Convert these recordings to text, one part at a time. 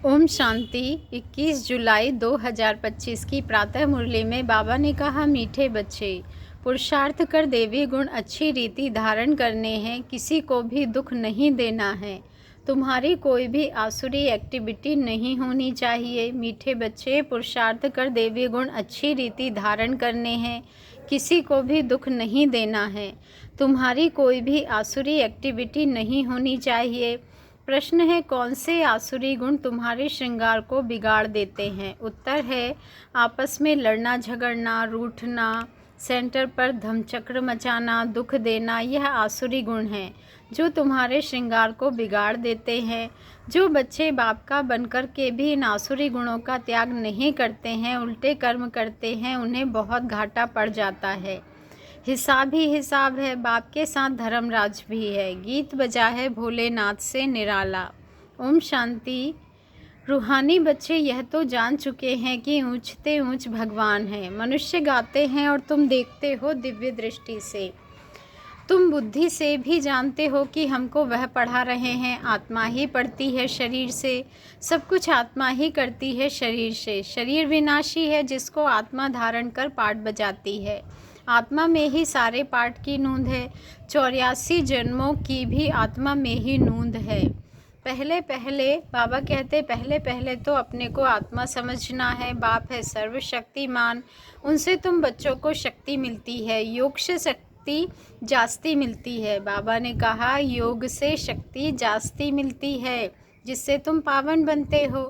ओम शांति। 21 जुलाई 2025 की प्रातः मुरली में बाबा ने कहा, मीठे बच्चे, पुरुषार्थ कर देवी गुण अच्छी रीति धारण करने हैं, किसी को भी दुख नहीं देना है। तुम्हारी कोई भी आसुरी एक्टिविटी नहीं होनी चाहिए। मीठे बच्चे, पुरुषार्थ कर देवी गुण अच्छी रीति धारण करने हैं, किसी को भी दुख नहीं देना है। तुम्हारी कोई भी आसुरी एक्टिविटी नहीं होनी चाहिए। प्रश्न है, कौन से आसुरी गुण तुम्हारे श्रृंगार को बिगाड़ देते हैं? उत्तर है, आपस में लड़ना झगड़ना, रूठना, सेंटर पर धमचक्र मचाना, दुख देना, यह आसुरी गुण हैं जो तुम्हारे श्रृंगार को बिगाड़ देते हैं। जो बच्चे बाप का बनकर के भी इन आसुरी गुणों का त्याग नहीं करते हैं, उल्टे कर्म करते हैं, उन्हें बहुत घाटा पड़ जाता है। हिसाब ही हिसाब है। बाप के साथ धर्मराज भी है। गीत बजा है भोलेनाथ से निराला। ओम शांति। रूहानी बच्चे यह तो जान चुके हैं कि ऊंचते ऊंच भगवान हैं। मनुष्य गाते हैं और तुम देखते हो दिव्य दृष्टि से। तुम बुद्धि से भी जानते हो कि हमको वह पढ़ा रहे हैं। आत्मा ही पढ़ती है शरीर से, सब कुछ आत्मा ही करती है शरीर से। शरीर विनाशी है, जिसको आत्मा धारण कर पाठ बजाती है। आत्मा में ही सारे पाठ की नूंद है। 84 जन्मों की भी आत्मा में ही नूंद है। पहले पहले बाबा कहते, पहले पहले तो अपने को आत्मा समझना है। बाप है सर्वशक्तिमान, उनसे तुम बच्चों को शक्ति मिलती है। योग से शक्ति जास्ती मिलती है। बाबा ने कहा, योग से शक्ति जास्ती मिलती है, जिससे तुम पावन बनते हो।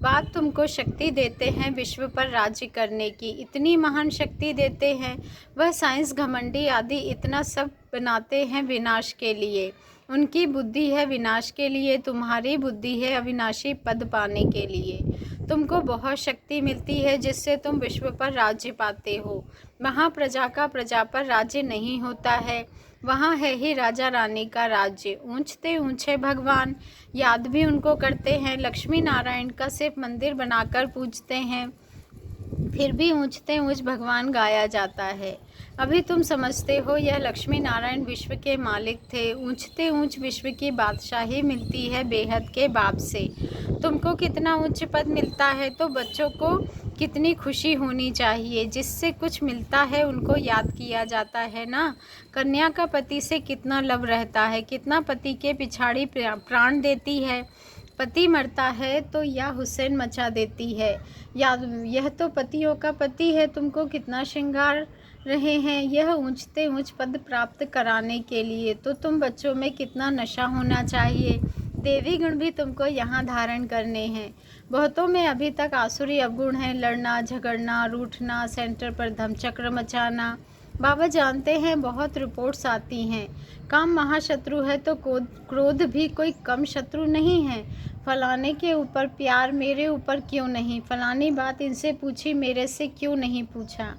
बाप तुमको शक्ति देते हैं विश्व पर राज्य करने की। इतनी महान शक्ति देते हैं। वह साइंस घमंडी आदि इतना सब बनाते हैं विनाश के लिए। उनकी बुद्धि है विनाश के लिए, तुम्हारी बुद्धि है अविनाशी पद पाने के लिए। तुमको बहुत शक्ति मिलती है, जिससे तुम विश्व पर राज्य पाते हो। वहाँ प्रजा का प्रजा पर राज्य नहीं होता है, वहाँ है ही राजा रानी का राज्य। ऊंचते ऊंचे भगवान, याद भी उनको करते हैं। लक्ष्मी नारायण का सिर्फ मंदिर बनाकर पूजते हैं, फिर भी ऊंचते ऊंच भगवान गाया जाता है। अभी तुम समझते हो यह लक्ष्मी नारायण विश्व के मालिक थे। ऊंचते ऊंच विश्व की बादशाही मिलती है बेहद के बाप से। तुमको कितना उच्च पद मिलता है, तो बच्चों को कितनी खुशी होनी चाहिए। जिससे कुछ मिलता है उनको याद किया जाता है ना। कन्या का पति से कितना लव रहता है, कितना पति के पिछाड़ी प्राण देती है। पति मरता है तो या हुसैन मचा देती है। या यह तो पतियों का पति है, तुमको कितना श्रृंगार रहे हैं यह ऊंचते ऊंच पद प्राप्त कराने के लिए। तो तुम बच्चों में कितना नशा होना चाहिए। देवी गुण भी तुमको यहाँ धारण करने हैं। बहुतों में अभी तक आसुरी अवगुण है, लड़ना झगड़ना, रूठना, सेंटर पर धमचक्र मचाना। बाबा जानते हैं बहुत रिपोर्ट्स आती हैं। काम महाशत्रु है तो क्रोध भी कोई कम शत्रु नहीं है। फलाने के ऊपर प्यार, मेरे ऊपर क्यों नहीं। फलानी बात इनसे पूछी, मेरे से क्यों नहीं पूछा।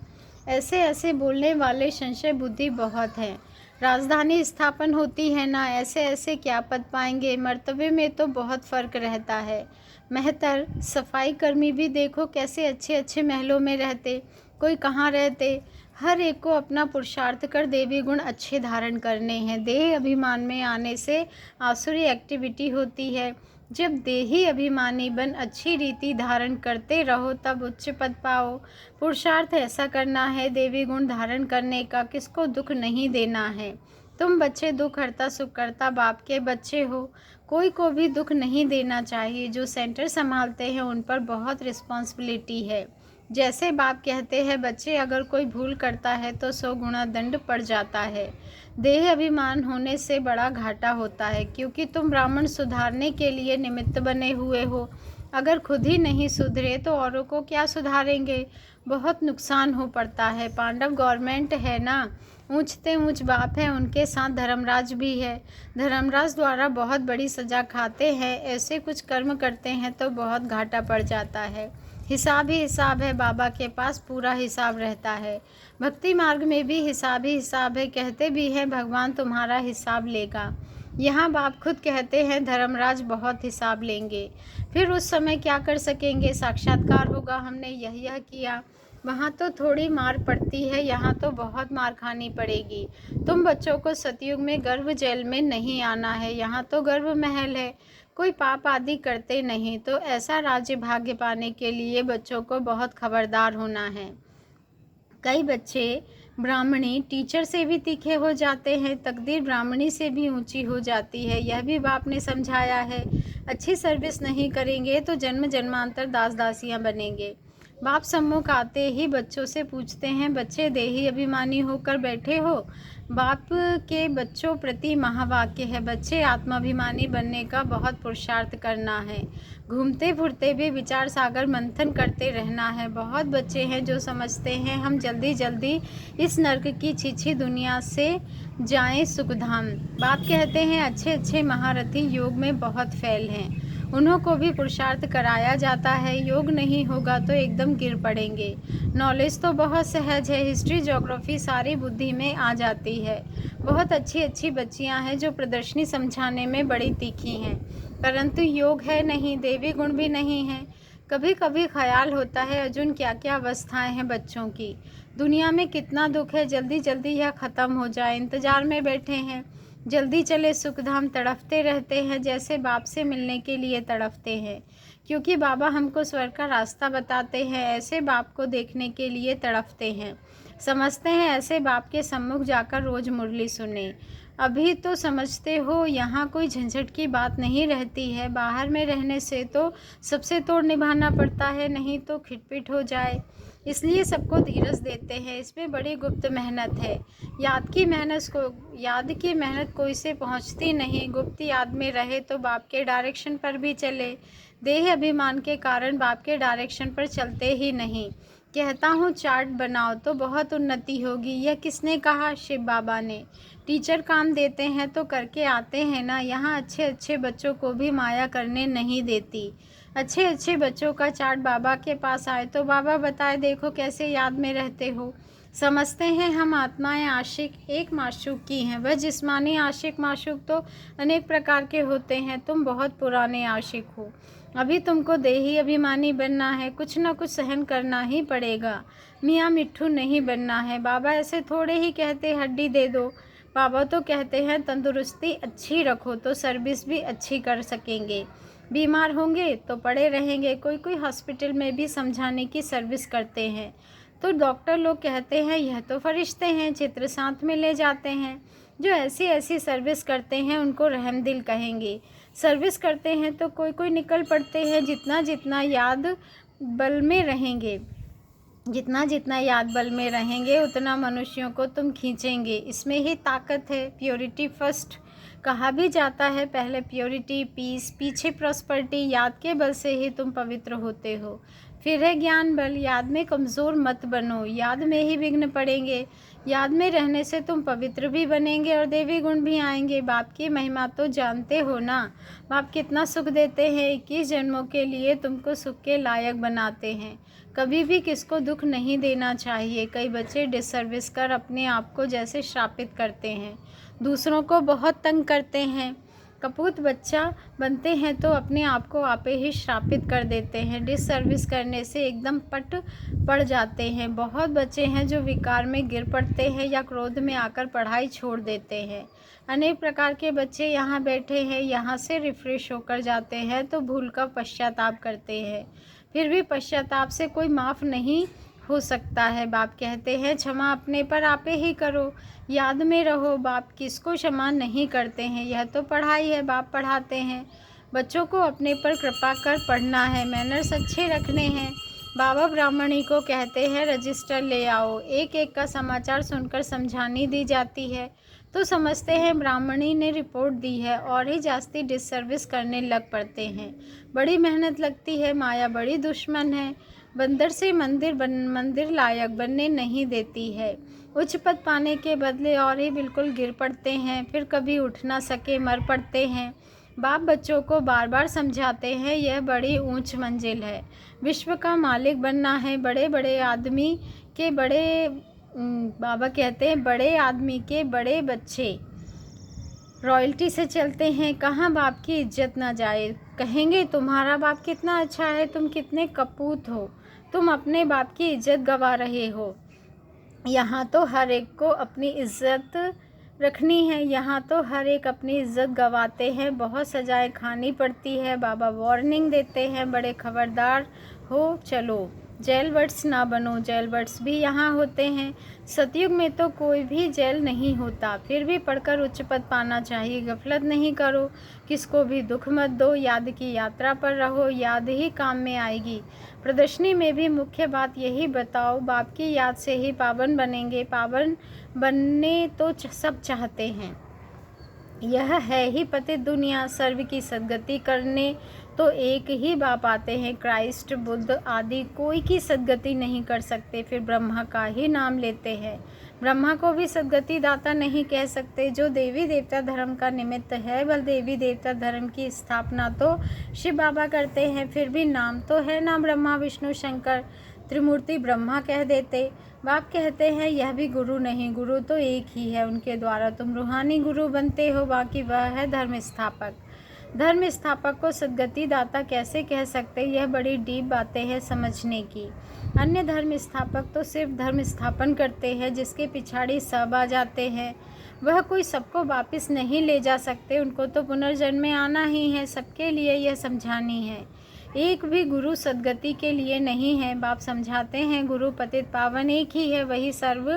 ऐसे ऐसे बोलने वाले संशय बुद्धि बहुत हैं। राजधानी स्थापन होती है ना, ऐसे ऐसे क्या पद पाएंगे। मर्तबे में तो बहुत फ़र्क रहता है। मेहतर सफाई कर्मी भी देखो कैसे अच्छे अच्छे महलों में रहते, कोई कहाँ रहते। हर एक को अपना पुरुषार्थ कर देवी गुण अच्छे धारण करने हैं। देह अभिमान में आने से आसुरी एक्टिविटी होती है। जब देही अभिमानी बन अच्छी रीति धारण करते रहो, तब उच्च पद पाओ। पुरुषार्थ ऐसा करना है देवी गुण धारण करने का, किसको दुख नहीं देना है। तुम बच्चे दुख हरता सुख करता बाप के बच्चे हो। कोई को भी दुख नहीं देना चाहिए। जो सेंटर संभालते हैं उन पर बहुत रिस्पॉन्सिबिलिटी है। जैसे बाप कहते हैं, बच्चे अगर कोई भूल करता है तो 100 गुना दंड पड़ जाता है। देह अभिमान होने से बड़ा घाटा होता है, क्योंकि तुम ब्राह्मण सुधारने के लिए निमित्त बने हुए हो। अगर खुद ही नहीं सुधरे तो औरों को क्या सुधारेंगे। बहुत नुकसान हो पड़ता है। पांडव गवर्नमेंट है ना, ऊंचते ऊंच बाप है, उनके साथ धर्मराज भी है। धर्मराज द्वारा बहुत बड़ी सज़ा खाते हैं। ऐसे कुछ कर्म करते हैं तो बहुत घाटा पड़ जाता है। हिसाब ही हिसाब है। बाबा के पास पूरा हिसाब रहता है। भक्ति मार्ग में भी हिसाब ही हिसाब है। कहते भी हैं भगवान तुम्हारा हिसाब लेगा। यहाँ बाप खुद कहते हैं धर्मराज बहुत हिसाब लेंगे। फिर उस समय क्या कर सकेंगे। साक्षात्कार होगा, हमने यह किया। वहाँ तो थोड़ी मार पड़ती है, यहाँ तो बहुत मार खानी पड़ेगी। तुम बच्चों को सतयुग में गर्भ जेल में नहीं आना है, यहाँ तो गर्भ महल है। कोई पाप आदि करते नहीं, तो ऐसा राज्य भाग्य पाने के लिए बच्चों को बहुत खबरदार होना है। कई बच्चे ब्राह्मणी टीचर से भी तीखे हो जाते हैं, तकदीर ब्राह्मणी से भी ऊंची हो जाती है, यह भी बाप ने समझाया है। अच्छी सर्विस नहीं करेंगे तो जन्म जन्मांतर दास दासियां बनेंगे। बाप सम्मुख आते ही बच्चों से पूछते हैं, बच्चे देही अभिमानी होकर बैठे हो? बाप के बच्चों प्रति महावाक्य है, बच्चे आत्माभिमानी बनने का बहुत पुरुषार्थ करना है। घूमते फिरते भी विचार सागर मंथन करते रहना है। बहुत बच्चे हैं जो समझते हैं हम जल्दी जल्दी इस नर्क की छीछी दुनिया से जाएं सुखधाम। बाप कहते हैं अच्छे अच्छे महारथी योग में बहुत फेल हैं, उन्हों को भी पुरुषार्थ कराया जाता है। योग नहीं होगा तो एकदम गिर पड़ेंगे। नॉलेज तो बहुत सहज है, हिस्ट्री ज्योग्राफी सारी बुद्धि में आ जाती है। बहुत अच्छी अच्छी बच्चियां हैं जो प्रदर्शनी समझाने में बड़ी तीखी हैं, परंतु योग है नहीं, देवी गुण भी नहीं है। कभी कभी ख्याल होता है अर्जुन क्या क्या अवस्थाएं हैं बच्चों की, दुनिया में कितना दुख है, जल्दी जल्दी यह ख़त्म हो जाए। इंतज़ार में बैठे हैं, जल्दी चले सुखधाम। तड़फते रहते हैं जैसे बाप से मिलने के लिए तड़फते हैं, क्योंकि बाबा हमको स्वर्ग का रास्ता बताते हैं, ऐसे बाप को देखने के लिए तड़फते हैं। समझते हैं ऐसे बाप के सम्मुख जाकर रोज़ मुरली सुने। अभी तो समझते हो यहाँ कोई झंझट की बात नहीं रहती है, बाहर में रहने से तो सबसे तोड़ निभाना पड़ता है, नहीं तो खिटपिट हो जाए। इसलिए सबको धीरज देते हैं, इसमें बड़ी गुप्त मेहनत है। याद की मेहनत कोई से पहुँचती नहीं। गुप्त याद में रहे तो बाप के डायरेक्शन पर भी चले, देह अभिमान के कारण बाप के डायरेक्शन पर चलते ही नहीं। कहता हूँ चार्ट बनाओ तो बहुत उन्नति होगी, यह किसने कहा? शिव बाबा ने। टीचर काम देते हैं तो करके आते हैं ना। यहाँ अच्छे अच्छे बच्चों को भी माया करने नहीं देती। अच्छे अच्छे बच्चों का चार्ट बाबा के पास आए तो बाबा बताए, देखो कैसे याद में रहते हो। समझते हैं हम आत्माएं आशिक एक माशूक की हैं, वह जिस्मानी आशिक माशूक तो अनेक प्रकार के होते हैं। तुम बहुत पुराने आशिक हो, अभी तुमको देही अभिमानी बनना है, कुछ ना कुछ सहन करना ही पड़ेगा। मियाँ मिट्ठू नहीं बनना है। बाबा ऐसे थोड़े ही कहते हड्डी दे दो, बाबा तो कहते हैं तंदुरुस्ती अच्छी रखो तो सर्विस भी अच्छी कर सकेंगे। बीमार होंगे तो पड़े रहेंगे। कोई कोई हॉस्पिटल में भी समझाने की सर्विस करते हैं, तो डॉक्टर लोग कहते हैं यह तो फरिश्ते हैं, चित्र साथ में ले जाते हैं। जो ऐसी ऐसी सर्विस करते हैं उनको रहमदिल कहेंगे। सर्विस करते हैं तो कोई कोई निकल पड़ते हैं। जितना जितना याद बल में रहेंगे उतना मनुष्यों को तुम खींचेंगे। इसमें ही ताकत है। प्योरिटी फर्स्ट कहा भी जाता है, पहले प्योरिटी पीस, पीछे प्रॉस्पर्टी। याद के बल से ही तुम पवित्र होते हो। फिर है ज्ञान बल। याद में कमज़ोर मत बनो, याद में ही विघ्न पड़ेंगे। याद में रहने से तुम पवित्र भी बनेंगे और देवी गुण भी आएंगे। बाप की महिमा तो जानते हो ना, बाप कितना सुख देते हैं। 21 जन्मों के लिए तुमको सुख के लायक बनाते हैं। कभी भी किसको दुख नहीं देना चाहिए। कई बच्चे डिसर्विस कर अपने आप को जैसे श्रापित करते हैं, दूसरों को बहुत तंग करते हैं। कपूत बच्चा बनते हैं तो अपने आप को आपे ही श्रापित कर देते हैं। डिसर्विस करने से एकदम पट पड़ जाते हैं। बहुत बच्चे हैं जो विकार में गिर पड़ते हैं या क्रोध में आकर पढ़ाई छोड़ देते हैं। अनेक प्रकार के बच्चे यहाँ बैठे हैं, यहाँ से रिफ्रेश होकर जाते हैं तो भूल का पश्चाताप करते हैं। फिर भी पश्चाताप से कोई माफ़ नहीं हो सकता है। बाप कहते हैं क्षमा अपने पर आपे ही करो, याद में रहो। बाप किसको क्षमा नहीं करते हैं, यह तो पढ़ाई है, बाप पढ़ाते हैं। बच्चों को अपने पर कृपा कर पढ़ना है, मैनर्स अच्छे रखने हैं। बाबा ब्राह्मणी को कहते हैं रजिस्टर ले आओ। एक एक का समाचार सुनकर समझानी दी जाती है तो समझते हैं ब्राह्मणी ने रिपोर्ट दी है और ही जास्ती डिसर्विस करने लग पड़ते हैं। बड़ी मेहनत लगती है, माया बड़ी दुश्मन है। बंदर से मंदिर लायक बनने नहीं देती है। उच्च पद पाने के बदले और ही बिल्कुल गिर पड़ते हैं, फिर कभी उठ ना सके मर पड़ते हैं। बाप बच्चों को बार बार समझाते हैं यह बड़ी ऊंच मंजिल है, विश्व का मालिक बनना है। बाबा कहते हैं बड़े आदमी के बड़े बच्चे रॉयल्टी से चलते हैं, कहाँ बाप की इज्जत ना जाए। कहेंगे तुम्हारा बाप कितना अच्छा है, तुम कितने कपूत हो, तुम अपने बाप की इज्जत गवा रहे हो। यहाँ तो हर एक को अपनी इज्जत रखनी है। यहाँ तो हर एक अपनी इज्जत गंवाते हैं, बहुत सजाएं खानी पड़ती है। बाबा वार्निंग देते हैं, बड़े खबरदार हो चलो, जेल बर्ड्स ना बनो। जेल बर्ड्स भी यहाँ होते हैं। सतयुग में तो कोई भी जेल नहीं होता, फिर भी पढ़कर उच्च पद पाना चाहिए। गफलत नहीं करो, किसको भी दुख मत दो, याद की यात्रा पर रहो, याद ही काम में आएगी। प्रदर्शनी में भी मुख्य बात यही बताओ, बाप की याद से ही पावन बनेंगे। पावन बनने तो सब चाहते हैं, यह है ही पतित दुनिया। सर्व की सद्गति करने तो एक ही बाप आते हैं, क्राइस्ट, बुद्ध आदि कोई की सद्गति नहीं कर सकते, फिर ब्रह्मा का ही नाम लेते हैं। ब्रह्मा को भी सद्गति दाता नहीं कह सकते, जो देवी देवता धर्म का निमित्त है। बल देवी देवता धर्म की स्थापना तो शिव बाबा करते हैं, फिर भी नाम तो है ना ब्रह्मा विष्णु शंकर, त्रिमूर्ति ब्रह्मा कह देते। बाप कहते हैं यह भी गुरु नहीं, गुरु तो एक ही है, उनके द्वारा तुम रूहानी गुरु बनते हो, बाकी वह है धर्म स्थापक। धर्म स्थापक को सद्गति दाता कैसे कह सकते, यह बड़ी डीप बातें हैं समझने की। अन्य धर्म स्थापक तो सिर्फ धर्म स्थापन करते हैं, जिसके पिछाड़ी सब आ जाते हैं। वह कोई सबको वापस नहीं ले जा सकते, उनको तो पुनर्जन्म में आना ही है। सबके लिए यह समझानी है, एक भी गुरु सद्गति के लिए नहीं है। बाप समझाते हैं गुरु पतित पावन एक ही है, वही सर्व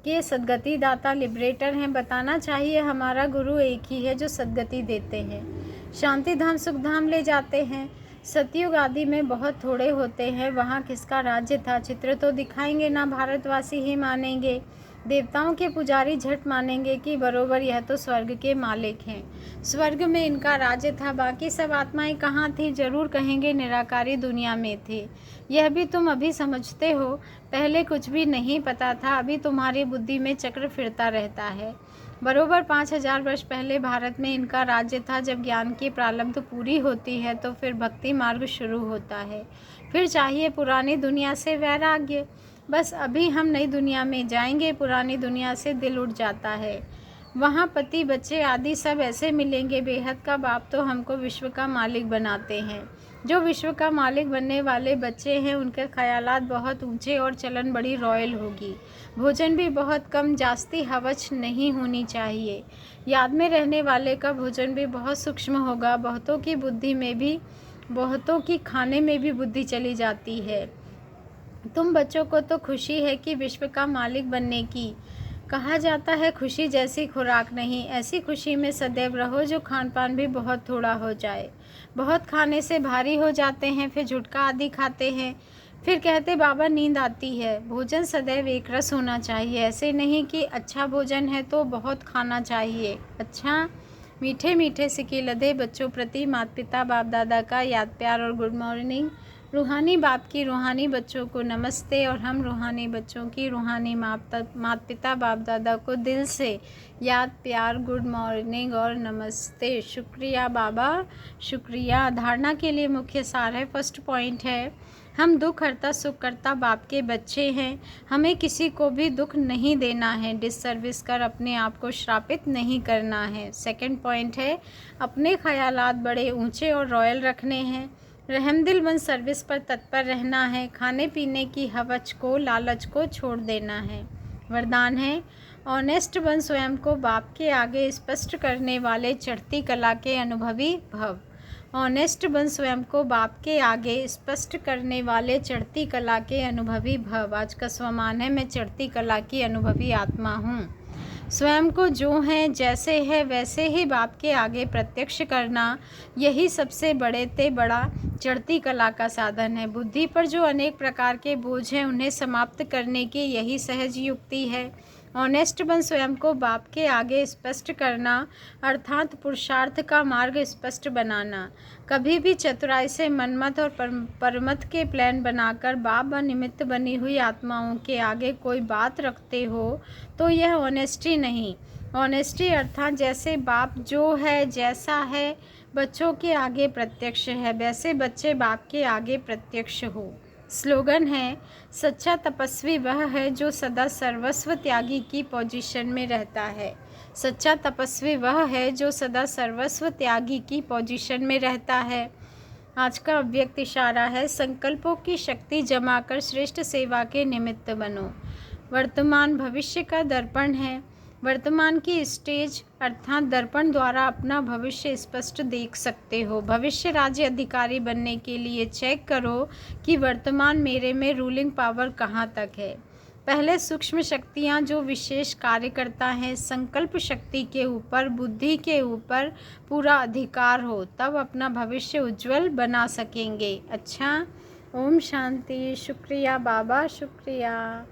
के सद्गति दाता लिबरेटर हैं। बताना चाहिए हमारा गुरु एक ही है जो सद्गति देते हैं, शांति धाम सुख धाम ले जाते हैं। सतयुग आदि में बहुत थोड़े होते हैं, वहाँ किसका राज्य था, चित्र तो दिखाएंगे ना, भारतवासी ही मानेंगे। देवताओं के पुजारी झट मानेंगे कि बरोबर यह तो स्वर्ग के मालिक हैं, स्वर्ग में इनका राज्य था, बाकी सब आत्माएं कहाँ थी, जरूर कहेंगे निराकारी दुनिया में थे। यह भी तुम अभी समझते हो, पहले कुछ भी नहीं पता था, अभी तुम्हारी बुद्धि में चक्र फिरता रहता है। बरोबर 5000 वर्ष पहले भारत में इनका राज्य था। जब ज्ञान की प्रारब्ध पूरी होती है तो फिर भक्ति मार्ग शुरू होता है, फिर चाहिए पुरानी दुनिया से वैराग्य। बस अभी हम नई दुनिया में जाएंगे, पुरानी दुनिया से दिल उठ जाता है। वहाँ पति बच्चे आदि सब ऐसे मिलेंगे। बेहद का बाप तो हमको विश्व का मालिक बनाते हैं। जो विश्व का मालिक बनने वाले बच्चे हैं, उनके ख्यालात बहुत ऊंचे और चलन बड़ी रॉयल होगी। भोजन भी बहुत कम, जास्ती हवच नहीं होनी चाहिए। याद में रहने वाले का भोजन भी बहुत सूक्ष्म होगा। बहुतों की बुद्धि में भी, बहुतों की खाने में भी बुद्धि चली जाती है। तुम बच्चों को तो खुशी है कि विश्व का मालिक बनने की। कहा जाता है खुशी जैसी खुराक नहीं, ऐसी खुशी में सदैव रहो जो खान पान भी बहुत थोड़ा हो जाए। बहुत खाने से भारी हो जाते हैं, फिर झुटका आदि खाते हैं, फिर कहते बाबा नींद आती है। भोजन सदैव एक रस होना चाहिए, ऐसे नहीं कि अच्छा भोजन है तो बहुत खाना चाहिए। अच्छा मीठे मीठे सिक्के लदे बच्चों प्रति माता पिता बाप दादा का याद प्यार और गुड मॉर्निंग। रूहानी बाप की रूहानी बच्चों को नमस्ते, और हम रूहानी बच्चों की रूहानी माता पिता बाप दादा को दिल से याद प्यार गुड मॉर्निंग और नमस्ते। शुक्रिया बाबा, शुक्रिया। धारणा के लिए मुख्य सार है, फर्स्ट पॉइंट है, हम दुख हरता सुख करता बाप के बच्चे हैं। हमें किसी को भी दुख नहीं देना है, डिससर्विस कर अपने आप को श्रापित नहीं करना है। सेकंड पॉइंट है, अपने ख्यालात बड़े ऊंचे और रॉयल रखने हैं। रहमदिल बन सर्विस पर तत्पर रहना है। खाने पीने की हवच को, लालच को छोड़ देना है। वरदान है, ऑनेस्ट बन स्वयं को बाप के आगे स्पष्ट करने वाले चढ़ती कला के अनुभवी भव। ऑनेस्ट बन स्वयं को बाप के आगे स्पष्ट करने वाले चढ़ती कला के अनुभवी भव। आज का स्वमान है, मैं चढ़ती कला की अनुभवी आत्मा हूँ। स्वयं को जो है जैसे है वैसे ही बाप के आगे प्रत्यक्ष करना, यही सबसे बड़े ते बड़ा चढ़ती कला का साधन है। बुद्धि पर जो अनेक प्रकार के बोझ हैं, उन्हें समाप्त करने की यही सहज युक्ति है। ऑनेस्ट बन स्वयं को बाप के आगे स्पष्ट करना, अर्थात पुरुषार्थ का मार्ग स्पष्ट बनाना। कभी भी चतुराई से मनमत और परमत के प्लान बनाकर बाप व निमित्त बनी हुई आत्माओं के आगे कोई बात रखते हो तो यह ऑनेस्टी नहीं। ऑनेस्टी अर्थात जैसे बाप जो है, जैसा है बच्चों के आगे प्रत्यक्ष है, वैसे बच्चे बाप के आगे प्रत्यक्ष हो। स्लोगन है, सच्चा तपस्वी वह है जो सदा सर्वस्व त्यागी की पोजीशन में रहता है। सच्चा तपस्वी वह है जो सदा सर्वस्व त्यागी की पोजीशन में रहता है। आज का अव्यक्त इशारा है, संकल्पों की शक्ति जमाकर श्रेष्ठ सेवा के निमित्त बनो। वर्तमान भविष्य का दर्पण है, वर्तमान की स्टेज अर्थात दर्पण द्वारा अपना भविष्य स्पष्ट देख सकते हो। भविष्य राज्य अधिकारी बनने के लिए चेक करो कि वर्तमान मेरे में रूलिंग पावर कहाँ तक है। पहले सूक्ष्म शक्तियाँ जो विशेष कार्य करता है, संकल्प शक्ति के ऊपर, बुद्धि के ऊपर पूरा अधिकार हो, तब अपना भविष्य उज्जवल बना सकेंगे। अच्छा, ओम शांति। शुक्रिया बाबा, शुक्रिया।